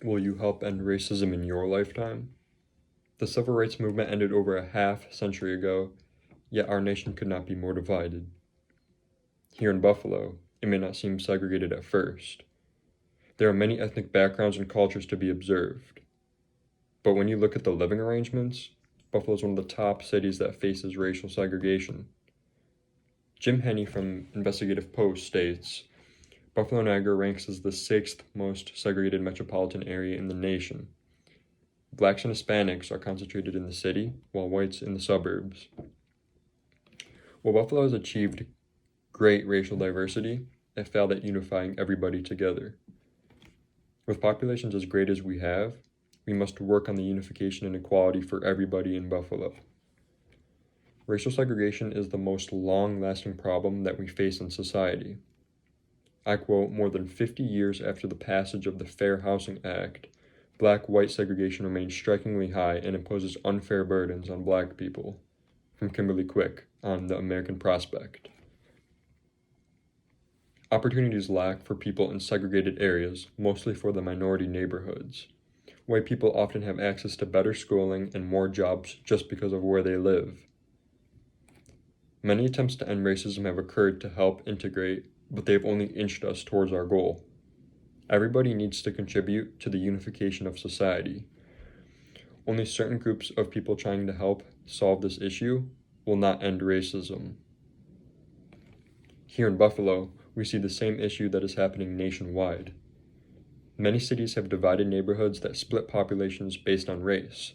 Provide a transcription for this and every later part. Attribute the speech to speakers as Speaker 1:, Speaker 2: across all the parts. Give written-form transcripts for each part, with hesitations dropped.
Speaker 1: Will you help end racism in your lifetime? The civil rights movement ended over a half century ago, yet our nation could not be more divided. Here in Buffalo, it may not seem segregated at first. There are many ethnic backgrounds and cultures to be observed. But when you look at the living arrangements, Buffalo is one of the top cities that faces racial segregation. Jim Henney from Investigative Post states, Buffalo Niagara ranks as the 6th most segregated metropolitan area in the nation. Blacks and Hispanics are concentrated in the city, while whites in the suburbs. While Buffalo has achieved great racial diversity, it failed at unifying everybody together. With populations as great as we have, we must work on the unification and equality for everybody in Buffalo. Racial segregation is the most long-lasting problem that we face in society. I quote, more than 50 years after the passage of the Fair Housing Act, Black-white segregation remains strikingly high and imposes unfair burdens on Black people. From Kimberly Quick on The American Prospect. Opportunities lack for people in segregated areas, mostly for the minority neighborhoods. White people often have access to better schooling and more jobs just because of where they live. Many attempts to end racism have occurred to help integrate, but they have only inched us towards our goal. Everybody needs to contribute to the unification of society. Only certain groups of people trying to help solve this issue will not end racism. Here in Buffalo, we see the same issue that is happening nationwide. Many cities have divided neighborhoods that split populations based on race.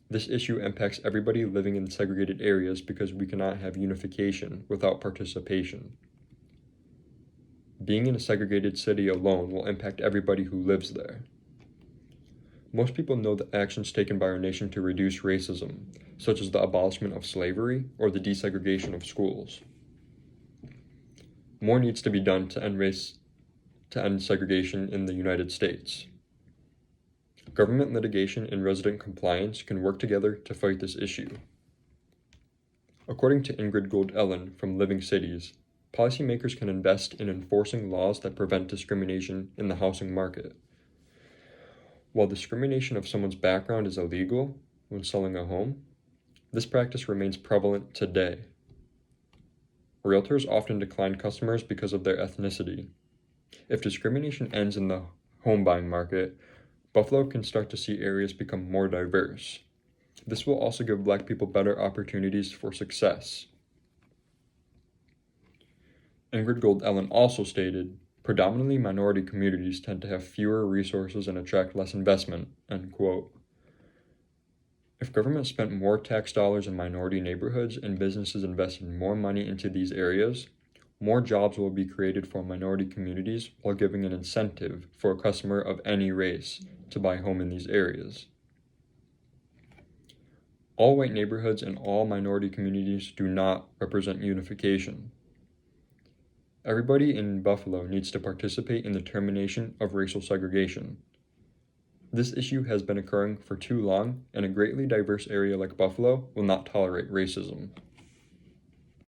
Speaker 1: This issue impacts everybody living in segregated areas because we cannot have unification without participation. Being in a segregated city alone will impact everybody who lives there. Most people know the actions taken by our nation to reduce racism, such as the abolishment of slavery or the desegregation of schools. More needs to be done to end segregation in the United States. Government litigation and resident compliance can work together to fight this issue. According to Ingrid Gold-Ellen from Living Cities, policymakers can invest in enforcing laws that prevent discrimination in the housing market. While discrimination of someone's background is illegal when selling a home, this practice remains prevalent today. Realtors often decline customers because of their ethnicity. If discrimination ends in the home buying market, Buffalo can start to see areas become more diverse. This will also give Black people better opportunities for success. Ingrid Gold-Ellen also stated, predominantly minority communities tend to have fewer resources and attract less investment, end quote. If government spent more tax dollars in minority neighborhoods and businesses invested more money into these areas, more jobs will be created for minority communities while giving an incentive for a customer of any race to buy a home in these areas. All white neighborhoods and all minority communities do not represent unification. Everybody in Buffalo needs to participate in the termination of racial segregation. This issue has been occurring for too long, and a greatly diverse area like Buffalo will not tolerate racism.